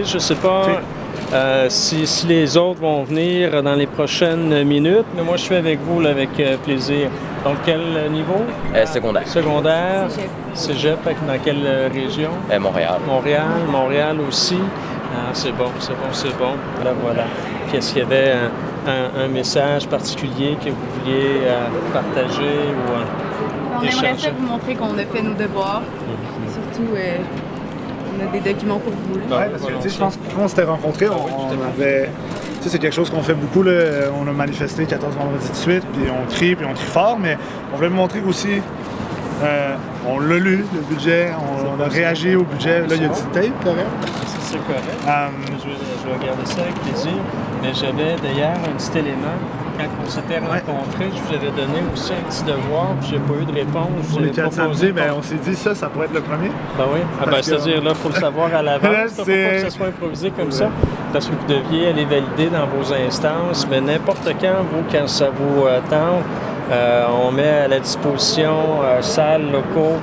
sais, je ne sais pas si les autres vont venir dans les prochaines minutes, mais moi, je suis avec vous là, avec plaisir. Donc, quel niveau? Secondaire. Secondaire. Cégep, dans quelle région? Montréal. Montréal aussi. Ah, c'est bon. Là, voilà. Puis, est-ce qu'il y avait un message particulier que vous vouliez partager ou On aimerait ça vous montrer qu'on a fait nos devoirs. Et surtout, on a des documents pour vous. Oui, parce que je pense que quand on s'était rencontrés, on avait... C'est quelque chose qu'on fait beaucoup. Là. On a manifesté 14 vendredis de suite, puis on crie fort, mais on voulait vous montrer qu'aussi, on l'a lu, le budget, on a réagi au budget. Là, il y a du tape, correct? C'est correct. Je vais regarder ça avec plaisir. Mais j'avais d'ailleurs un petit élément. Quand on s'était rencontrés, je vous avais donné aussi un petit devoir, puis j'ai pas eu de réponse. Pour les 4 samedis, on s'est dit ça pourrait être le premier. Ben oui. C'est-à-dire, là, il faut le savoir à l'avance. Il ne faut pas que ça soit improvisé comme ça. Parce que vous deviez aller valider dans vos instances, mais n'importe quand ça vous tente, on met à la disposition salles, locaux,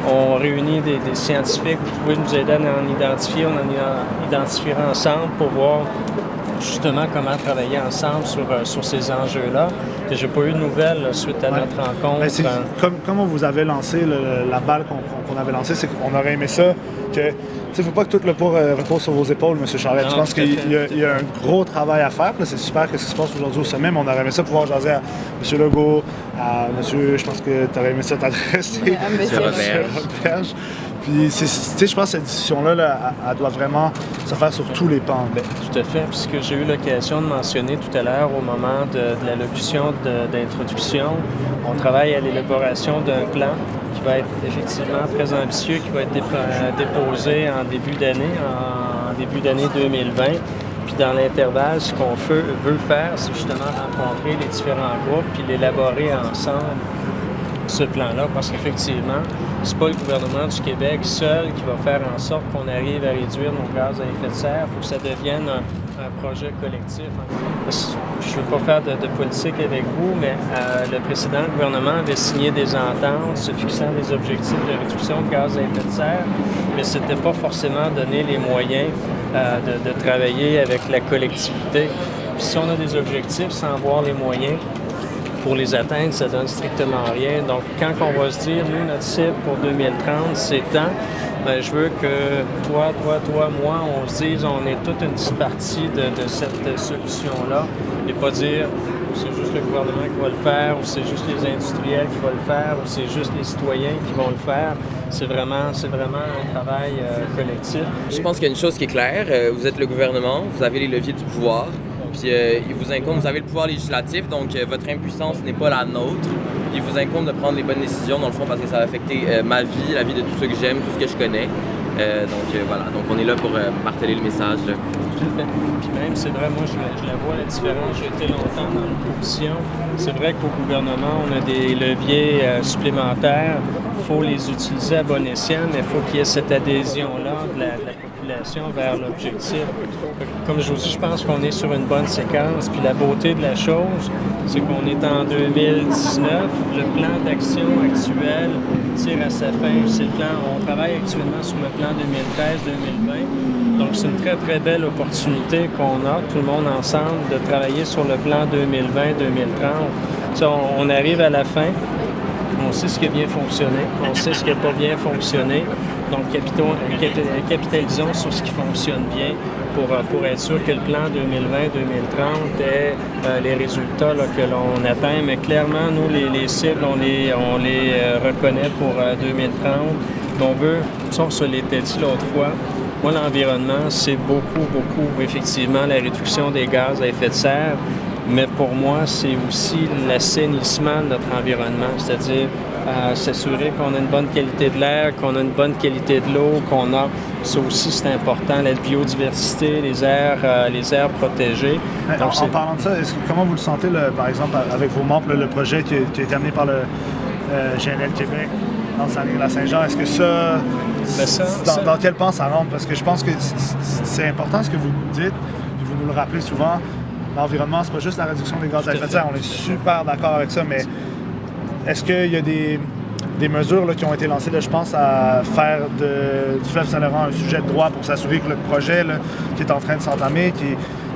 on réunit des scientifiques, vous pouvez nous aider à en identifier, on en identifiera ensemble pour voir justement comment travailler ensemble sur ces enjeux-là. J'ai pas eu de nouvelles suite à notre rencontre. Comme on vous avait lancé la balle qu'on avait lancée, c'est qu'on aurait aimé ça que... Il ne faut pas que tout le poids repose sur vos épaules, M. Charette. Je pense qu'il y a un gros travail à faire. C'est super ce qui se passe aujourd'hui au sommet, mais on aurait aimé ça pouvoir jaser à M. Legault, à M. Je pense que tu aurais aimé ça t'adresser. À M. Roberge. Puis, je pense que cette discussion-là, elle doit vraiment se faire sur tous les pans. Tout à fait, puisque j'ai eu l'occasion de mentionner tout à l'heure au moment de l'allocution d'introduction, on travaille à l'élaboration d'un plan qui va être effectivement très ambitieux, qui va être déposé en début d'année 2020. Puis dans l'intervalle, ce qu'on veut faire, c'est justement rencontrer les différents groupes puis l'élaborer ensemble, ce plan-là, parce qu'effectivement, c'est pas le gouvernement du Québec seul qui va faire en sorte qu'on arrive à réduire nos gaz à effet de serre. Il faut que ça devienne un projet collectif. Je ne veux pas faire de politique avec vous, mais le précédent gouvernement avait signé des ententes se fixant des objectifs de réduction de gaz à effet de serre, mais ce n'était pas forcément donner les moyens de travailler avec la collectivité. Puis si on a des objectifs sans voir les moyens pour les atteindre, ça donne strictement rien. Donc, quand on va se dire, nous, notre cible pour 2030, c'est tant, bien, je veux que toi, moi, on se dise, on est toute une petite partie de cette solution-là, et pas dire, c'est juste le gouvernement qui va le faire, ou c'est juste les industriels qui vont le faire, ou c'est juste les citoyens qui vont le faire. C'est vraiment un travail collectif. Je pense qu'il y a une chose qui est claire, vous êtes le gouvernement, vous avez les leviers du pouvoir. Puis il vous incombe, vous avez le pouvoir législatif, donc votre impuissance n'est pas la nôtre. Il vous incombe de prendre les bonnes décisions, dans le fond, parce que ça va affecter ma vie, la vie de tous ceux que j'aime, tout ce que je connais. Voilà, donc on est là pour marteler le message. Là. Puis même, c'est vrai, moi, je la vois, la différence. J'ai été longtemps dans l'opposition. C'est vrai qu'au gouvernement, on a des leviers supplémentaires. Il faut les utiliser à bon escient, mais il faut qu'il y ait cette adhésion-là de la population vers l'objectif. Comme je vous dis, je pense qu'on est sur une bonne séquence. Puis la beauté de la chose, c'est qu'on est en 2019. Le plan d'action actuel tire à sa fin. C'est le plan, on travaille actuellement sur le plan 2013-2020. Donc, c'est une très, très belle opportunité qu'on a, tout le monde ensemble, de travailler sur le plan 2020-2030. Ça, on arrive à la fin. On sait ce qui a bien fonctionné, on sait ce qui n'a pas bien fonctionné. Donc, capitalisons sur ce qui fonctionne bien pour être sûr que le plan 2020-2030 ait les résultats là, que l'on atteint. Mais clairement, nous, les cibles, on les reconnaît pour 2030. On veut, ça, on se l'était dit l'autre fois, moi, l'environnement, c'est beaucoup, effectivement, la réduction des gaz à effet de serre. Mais pour moi, c'est aussi l'assainissement de notre environnement, c'est-à-dire s'assurer qu'on a une bonne qualité de l'air, qu'on a une bonne qualité de l'eau, ça aussi c'est important, la biodiversité, les aires protégées. Donc, en parlant de ça, comment vous le sentez, par exemple, avec vos membres, le projet qui a été amené par le GNL Québec dans Saint-Jean, est-ce que dans quel pan ça rentre? Parce que je pense que c'est important ce que vous dites, et vous nous le rappelez souvent. L'environnement, c'est pas juste la réduction des gaz à effet de serre. On est super d'accord avec ça, mais est-ce qu'il y a des des mesures là, qui ont été lancées, là, je pense, à faire du fleuve Saint-Laurent un sujet de droit pour s'assurer que le projet là, qui est en train de s'entamer,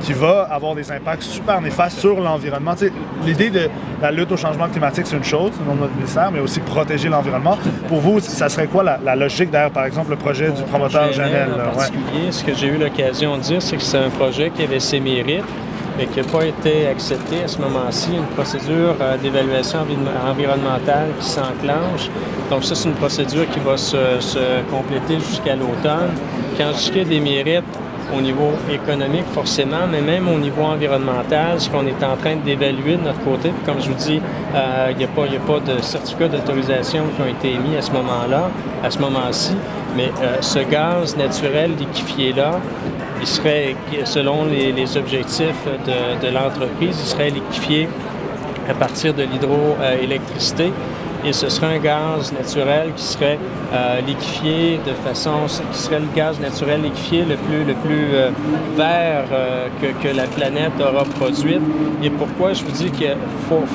qui va avoir des impacts super néfastes sur l'environnement. Tu sais, l'idée de la lutte au changement climatique, c'est une chose, non notre ministère, mais aussi protéger l'environnement. Pour vous, ça serait quoi la logique derrière, par exemple, le projet du promoteur Janel? En particulier, ce que j'ai eu l'occasion de dire, c'est que c'est un projet qui avait ses mérites, mais qui n'a pas été accepté à ce moment-ci. Une procédure d'évaluation environnementale qui s'enclenche. Donc ça, c'est une procédure qui va se compléter jusqu'à l'automne. Quand je dis qu'il y a des mérites au niveau économique, forcément, mais même au niveau environnemental, ce qu'on est en train d'évaluer de notre côté. Puis comme je vous dis, il n'y a pas de certificat d'autorisation qui ont été émis à ce moment-là, à ce moment-ci, mais ce gaz naturel liquéfié-là, il serait, selon les objectifs de l'entreprise, il serait liquéfié à partir de l'hydroélectricité. Et ce serait un gaz naturel qui serait liquéfié de façon, qui serait le gaz naturel liquéfié le plus vert que la planète aura produit. Et pourquoi je vous dis qu'il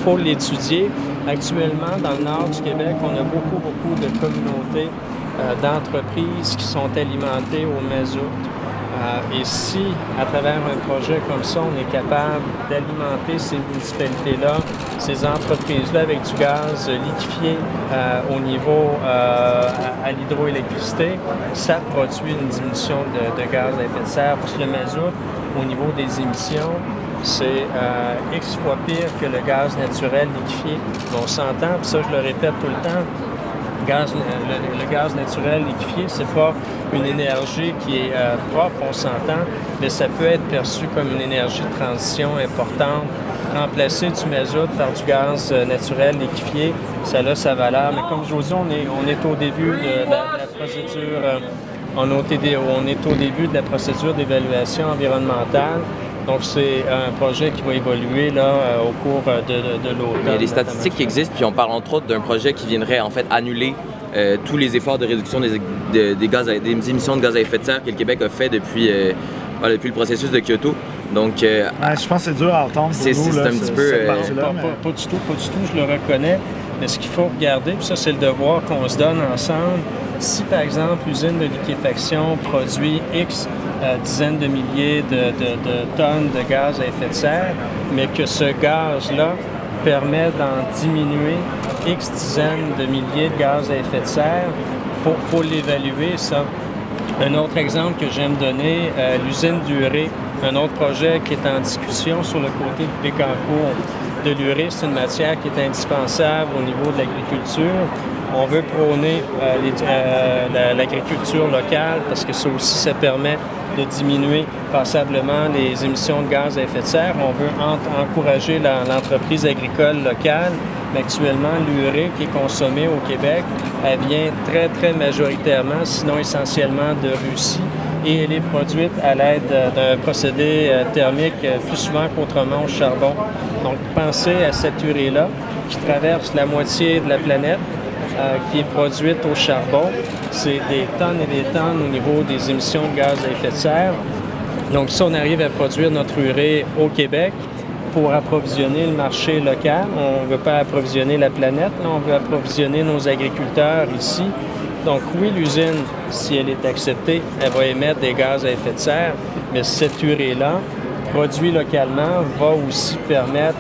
faut l'étudier? Actuellement, dans le nord du Québec, on a beaucoup de communautés d'entreprises qui sont alimentées au mazout. Et si, à travers un projet comme ça, on est capable d'alimenter ces municipalités-là, ces entreprises-là avec du gaz liquéfié au niveau à l'hydroélectricité, ça produit une diminution de gaz à effet de serre. Parce que le mazout, au niveau des émissions, c'est X fois pire que le gaz naturel liquéfié. On s'entend, puis ça, je le répète tout le temps, le gaz naturel liquéfié, c'est pas une énergie qui est propre, on s'entend, mais ça peut être perçu comme une énergie de transition importante. Remplacer du mazout par du gaz naturel liquéfié, ça a sa valeur. Mais comme je vous dis, on est au début de la procédure, on est au début de la procédure d'évaluation environnementale. Donc, c'est un projet qui va évoluer là, au cours de l'automne. Il y a des statistiques qui existent, puis on parle entre autres d'un projet qui viendrait en fait annuler tous les efforts de réduction des émissions de gaz à effet de serre que le Québec a fait depuis le processus de Kyoto. Donc, je pense que c'est dur à entendre pour nous. C'est un petit peu... Pas du tout, je le reconnais. Mais ce qu'il faut regarder, puis ça, c'est le devoir qu'on se donne ensemble. Si, par exemple, l'usine de liquéfaction produit X dizaines de milliers de tonnes de gaz à effet de serre, mais que ce gaz-là permet d'en diminuer X dizaines de milliers de gaz à effet de serre, faut l'évaluer, ça. Un autre exemple que j'aime donner, l'usine d'Urée, un autre projet qui est en discussion sur le côté de Bécancour. De l'urée, c'est une matière qui est indispensable au niveau de l'agriculture. On veut prôner l'agriculture locale parce que ça aussi, ça permet de diminuer passablement les émissions de gaz à effet de serre. On veut encourager l'entreprise agricole locale. Mais actuellement, l'urée qui est consommée au Québec, elle vient très majoritairement, sinon essentiellement de Russie, et elle est produite à l'aide d'un procédé thermique plus souvent qu'autrement au charbon. Donc, pensez à cette urée-là qui traverse la moitié de la planète, qui est produite au charbon. C'est des tonnes et des tonnes au niveau des émissions de gaz à effet de serre. Donc, si on arrive à produire notre urée au Québec pour approvisionner le marché local, on ne veut pas approvisionner la planète, là, on veut approvisionner nos agriculteurs ici. Donc oui, l'usine, si elle est acceptée, elle va émettre des gaz à effet de serre, mais cette urée-là, produite localement, va aussi permettre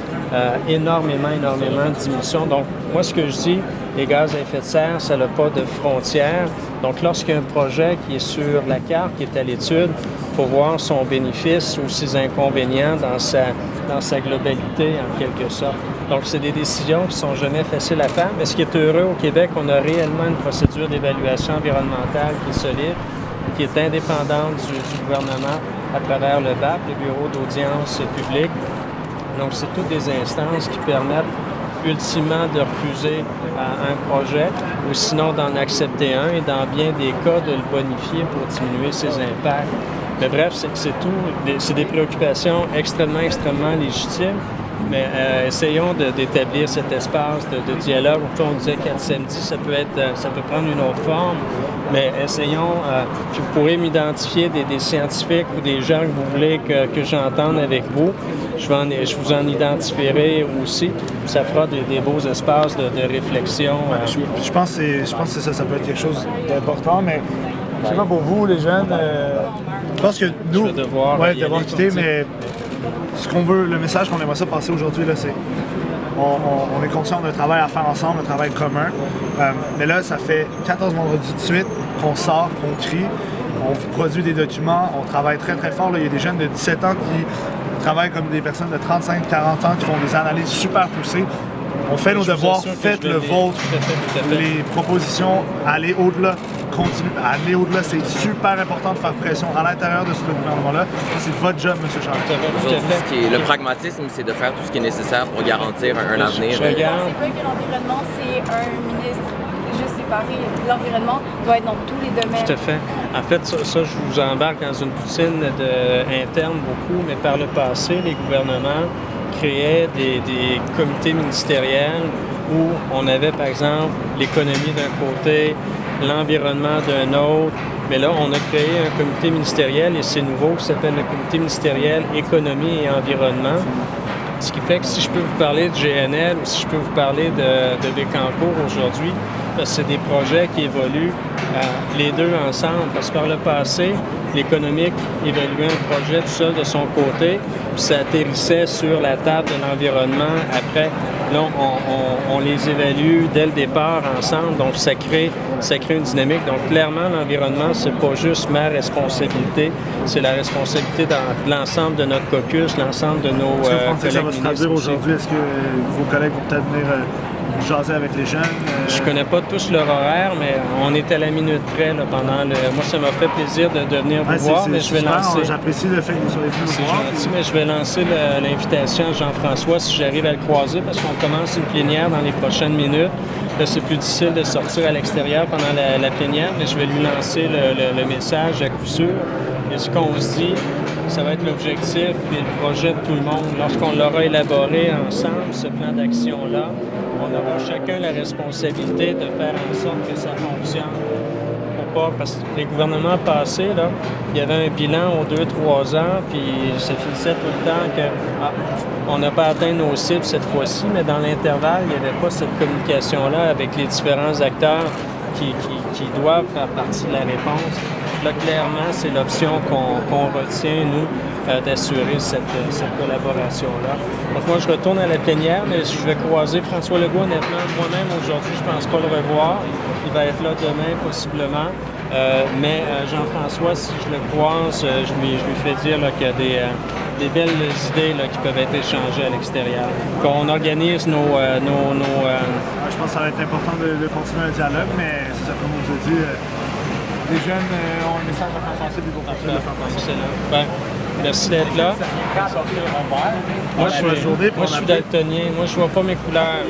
énormément de diminution. Donc moi, ce que je dis, les gaz à effet de serre, ça n'a pas de frontières. Donc lorsqu'il y a un projet qui est sur la carte, qui est à l'étude, il faut voir son bénéfice ou ses inconvénients dans sa globalité, en quelque sorte. Donc, c'est des décisions qui ne sont jamais faciles à faire. Mais ce qui est heureux au Québec, on a réellement une procédure d'évaluation environnementale qui est solide, qui est indépendante du gouvernement à travers le BAP, le Bureau d'audience publique. Donc, c'est toutes des instances qui permettent ultimement de refuser un projet ou sinon d'en accepter un et dans bien des cas de le bonifier pour diminuer ses impacts. Mais bref, c'est tout. C'est des préoccupations extrêmement légitimes. Mais essayons d'établir cet espace de dialogue. On disait 4 samedis, ça peut prendre une autre forme, mais essayons, puis vous pourrez m'identifier des scientifiques ou des gens que vous voulez que j'entende avec vous. Je vous en identifierai aussi. Ça fera des beaux espaces de réflexion. Je pense que ça peut être quelque chose d'important, mais je sais pas pour vous, les jeunes, je pense que nous, je vais devoir quitter, mais ce qu'on veut, le message qu'on aimerait ça passer aujourd'hui, là, c'est on est conscient d'un travail à faire ensemble, un travail commun. Mais là, ça fait 14 vendredis de suite qu'on sort, qu'on crie, on produit des documents, on travaille très très fort. Là. Il y a des jeunes de 17 ans qui travaillent comme des personnes de 35-40 ans qui font des analyses super poussées. On fait nos devoirs, faites le vôtre, les propositions, allez au-delà, continuez, allez au-delà. C'est super important de faire pression à l'intérieur de ce gouvernement-là. C'est votre job, M. Charest. Le pragmatisme, c'est de faire tout ce qui est nécessaire pour garantir un avenir. C'est pas que l'environnement, c'est un ministre juste séparé. L'environnement doit être dans tous les domaines. Tout à fait. En fait, ça je vous embarque dans une poutine interne beaucoup, mais par le passé, les gouvernements créaient des comités ministériels où on avait, par exemple, l'économie d'un côté, l'environnement d'un autre. Mais là, on a créé un comité ministériel, et c'est nouveau, qui s'appelle le comité ministériel Économie et Environnement. Ce qui fait que si je peux vous parler de GNL ou si je peux vous parler de Bécancour aujourd'hui, parce que c'est des projets qui évoluent les deux ensemble. Parce que par le passé, l'économique évaluait un projet tout seul de son côté, puis ça atterrissait sur la table de l'environnement. Après, là, on les évalue dès le départ ensemble, donc ça crée une dynamique. Donc clairement, l'environnement, c'est pas juste ma responsabilité, c'est la responsabilité de l'ensemble de notre caucus, l'ensemble de nos collègues. Est-ce que vous pensez que ça va se traduire aussi. aujourd'hui? Est-ce que vos collègues vont peut-être venir jaser avec les jeunes? Je connais pas tous leur horaire, mais on est à la minute près là, pendant le... Moi, ça m'a fait plaisir de venir vous voir, mais je vais lancer... J'apprécie le fait que vous soyez venu nous voir. C'est gentil, mais je vais lancer l'invitation à Jean-François si j'arrive à le croiser, parce qu'on commence une plénière dans les prochaines minutes. Là, c'est plus difficile de sortir à l'extérieur pendant la plénière, mais je vais lui lancer le message à coup sûr. Et ce qu'on se dit, ça va être l'objectif et le projet de tout le monde. Lorsqu'on l'aura élaboré ensemble, ce plan d'action-là, on aura chacun la responsabilité de faire en sorte que ça fonctionne. Parce que les gouvernements passés, là, il y avait un bilan aux 2-3 ans, puis ça finissait tout le temps qu'on n'a pas atteint nos cibles cette fois-ci, mais dans l'intervalle, il n'y avait pas cette communication-là avec les différents acteurs qui doivent faire partie de la réponse. Là, clairement, c'est l'option qu'on retient, nous, d'assurer cette collaboration-là. Donc moi, je retourne à la plénière, mais je vais croiser François Legault, honnêtement. Moi-même, aujourd'hui, je ne pense pas le revoir. Il va être là demain, possiblement. Mais Jean-François, si je le croise, je lui fais dire qu'il y a des belles idées là, qui peuvent être échangées à l'extérieur. Qu'on organise nos je pense que ça va être important de continuer un dialogue, mais c'est ça, comme on vous a dit, les jeunes ont un message à faire passer, puis ils vont continuer de le faire passer. Ben, merci d'être là. Moi, je suis daltonien. Moi, je vois pas mes couleurs.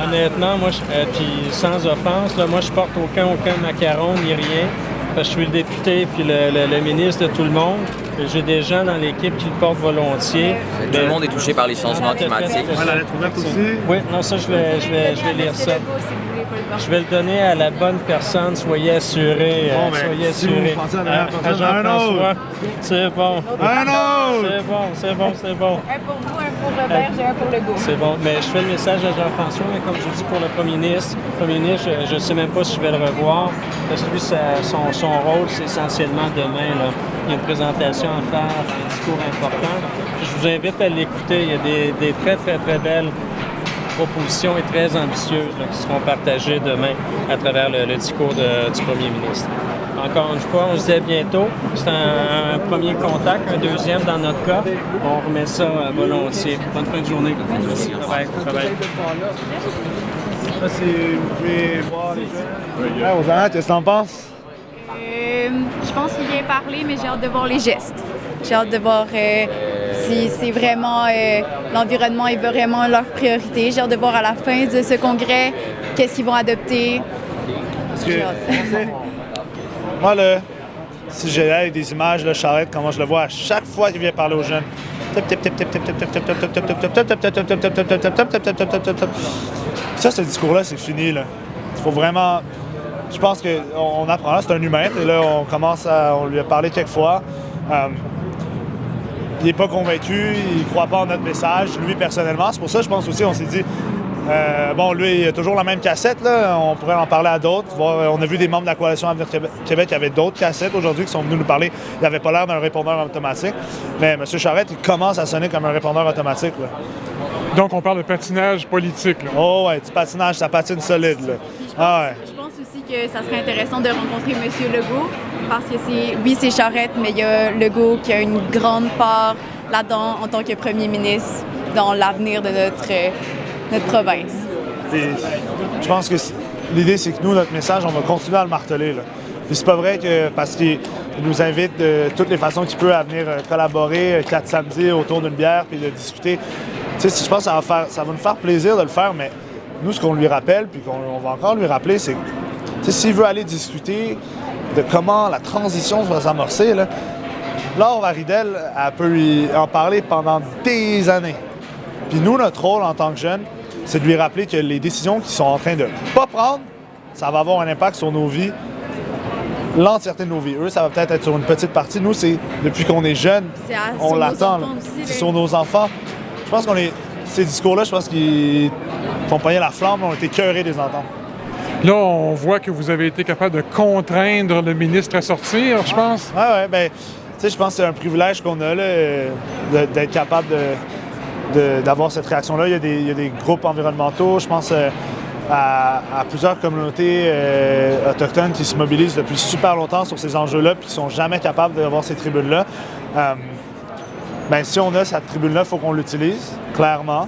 Honnêtement, moi, puis sans offense, là, moi, je porte aucun macaron ni rien. Parce que je suis le député puis le ministre de tout le monde. J'ai des gens dans l'équipe qui le portent volontiers. Tout le monde est touché par les changements climatiques. La lettre ouverte aussi. Oui, non, ça, je vais lire ça. Je vais le donner à la bonne personne, soyez assurés. Soyez assurés. Si vous pensez à la personne, Jean-François, c'est bon. Un autre! C'est bon. Un pour vous, un pour Robert, j'ai un pour Legault. C'est bon, mais je fais le message à Jean-François, mais comme je vous dis pour le premier ministre, je ne sais même pas si je vais le revoir, parce que lui, son rôle, c'est essentiellement demain. Là. Il y a une présentation à faire, un discours important. Puis je vous invite à l'écouter. Il y a des très, très, très belles propositions et très ambitieuses là, qui seront partagées demain à travers le discours du premier ministre. Encore une fois, on se dit à bientôt. C'est un premier contact, un deuxième dans notre cas. On remet ça volontiers. Bonne fin de journée. Merci. Bye bye. Ça, c'est... Vous pouvez voir les jeunes. Ouais, Rosanna, qu'est-ce que t'en penses? Je pense qu'il vient parler, mais j'ai hâte de voir les gestes. J'ai hâte de voir si c'est vraiment l'environnement est vraiment leur priorité. J'ai hâte de voir à la fin de ce congrès qu'est-ce qu'ils vont adopter. Parce que moi, là, si j'ai des images, là, Charest, comment je le vois à chaque fois qu'il vient parler aux jeunes, Ça, ce discours-là, c'est fini, là. Il faut vraiment... Je pense qu'on apprend, c'est un humain, et là, on lui a parlé quelques fois. Il n'est pas convaincu, il ne croit pas en notre message, lui, personnellement. C'est pour ça, je pense aussi, on s'est dit... lui, il a toujours la même cassette, là. On pourrait en parler à d'autres. On a vu des membres de la Coalition Avenir Québec qui avaient d'autres cassettes aujourd'hui qui sont venus nous parler. Il n'avait pas l'air d'un répondeur automatique. Mais M. Charette, il commence à sonner comme un répondeur automatique, là. Donc, on parle de patinage politique, là. Oh, ouais, du patinage, ça patine solide, là. Je pense aussi que ça serait intéressant de rencontrer M. Legault parce que c'est Charette, mais il y a Legault qui a une grande part là-dedans en tant que premier ministre dans l'avenir de notre province. Je pense que l'idée, c'est que nous, notre message, on va continuer à le marteler, là. Puis c'est pas vrai que parce qu'il nous invite de toutes les façons qu'il peut à venir collaborer 4 samedis autour d'une bière puis de discuter. Tu sais, je pense que ça va nous faire plaisir de le faire, mais nous, ce qu'on lui rappelle, puis qu'on va encore lui rappeler, c'est que s'il veut aller discuter de comment la transition va s'amorcer, là, Laure Varidel, elle peut lui en parler pendant des années. Puis nous, notre rôle en tant que jeunes, c'est de lui rappeler que les décisions qu'ils sont en train de pas prendre, ça va avoir un impact sur nos vies, l'entièreté de nos vies. Eux, ça va peut-être être sur une petite partie. Nous, c'est depuis qu'on est jeunes, on l'attend. C'est sur nos enfants. Je pense ces discours-là, je pense qu'ils font pogner la flamme, ont été cœurés des entendre. Là, on voit que vous avez été capable de contraindre le ministre à sortir, je pense. Oui, bien, tu sais, je pense que c'est un privilège qu'on a, là, d'être capable d'avoir cette réaction-là. Il y a des groupes environnementaux, je pense à plusieurs communautés autochtones qui se mobilisent depuis super longtemps sur ces enjeux-là puis qui ne sont jamais capables d'avoir ces tribunes-là. Si on a cette tribune-là, il faut qu'on l'utilise, clairement.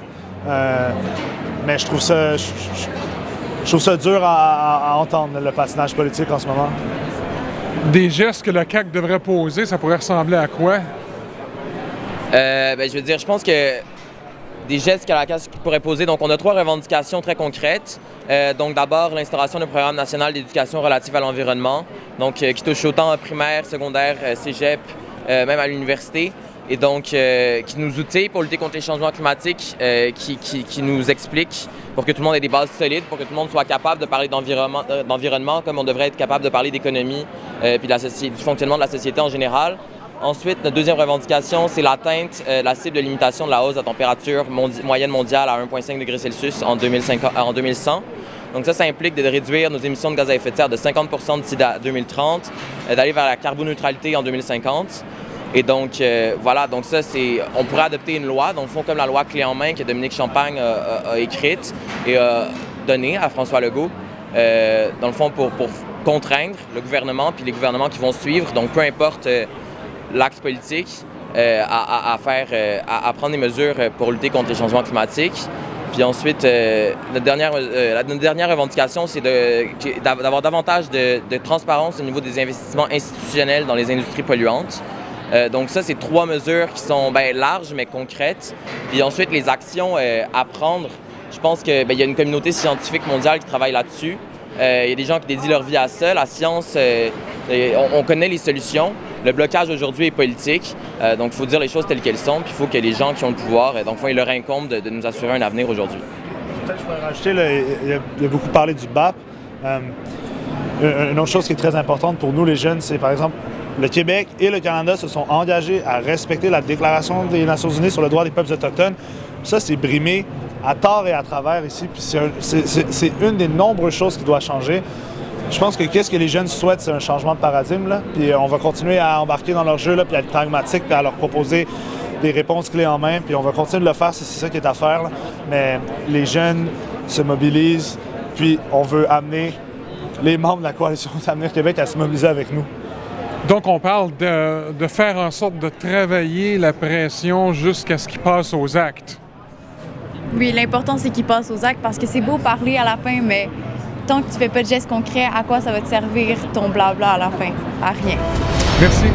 Mais je trouve ça dur à entendre, le patinage politique en ce moment. Des gestes que le CAQ devrait poser, ça pourrait ressembler à quoi? Je veux dire, je pense que des gestes que la CAQ pourrait poser, donc on a 3 revendications très concrètes. Donc d'abord, l'instauration d'un programme national d'éducation relatif à l'environnement, donc qui touche autant primaire, secondaire, cégep, même à l'université. Et donc, qui nous outille pour lutter contre les changements climatiques, qui nous explique pour que tout le monde ait des bases solides, pour que tout le monde soit capable de parler d'environnement comme on devrait être capable de parler d'économie puis du fonctionnement de la société en général. Ensuite, notre deuxième revendication, c'est l'atteinte la cible de limitation de la hausse de la température moyenne mondiale à 1,5 degrés Celsius en 2100. Donc ça implique de réduire nos émissions de gaz à effet de serre de 50 % d'ici à 2030, d'aller vers la carboneutralité en 2050. Et donc, voilà, donc ça, on pourrait adopter une loi, dans le fond, comme la loi Clé en main que Dominique Champagne a écrite et a donnée à François Legault, dans le fond, pour contraindre le gouvernement puis les gouvernements qui vont suivre, donc peu importe l'axe politique, à prendre des mesures pour lutter contre les changements climatiques. Puis ensuite, notre dernière revendication, c'est d'avoir davantage de transparence au niveau des investissements institutionnels dans les industries polluantes. Donc ça, c'est 3 mesures qui sont larges mais concrètes. Puis ensuite, les actions à prendre, je pense qu'il y a une communauté scientifique mondiale qui travaille là-dessus. Il y a des gens qui dédient leur vie à ça. La science, on connaît les solutions. Le blocage aujourd'hui est politique. Donc il faut dire les choses telles qu'elles sont. Puis il faut que les gens qui ont le pouvoir, donc il leur incombe de nous assurer un avenir aujourd'hui. Peut-être que je pourrais rajouter, là, il y a beaucoup parlé du BAP. Une autre chose qui est très importante pour nous, les jeunes, c'est par exemple, le Québec et le Canada se sont engagés à respecter la Déclaration des Nations unies sur le droit des peuples autochtones. Ça, c'est brimé à tort et à travers ici. Puis c'est une des nombreuses choses qui doit changer. Je pense que qu'est-ce que les jeunes souhaitent, c'est un changement de paradigme, là. Puis on va continuer à embarquer dans leur jeu, là, puis à être pragmatique, puis à leur proposer des réponses clés en main. Puis on va continuer de le faire si c'est ça qui est à faire, là. Mais les jeunes se mobilisent, puis on veut amener les membres de la Coalition Avenir Québec à se mobiliser avec nous. Donc, on parle de faire en sorte de travailler la pression jusqu'à ce qu'ils passent aux actes. Oui, l'important, c'est qu'ils passent aux actes parce que c'est beau parler à la fin, mais tant que tu fais pas de gestes concrets, à quoi ça va te servir ton blabla à la fin? À rien. Merci.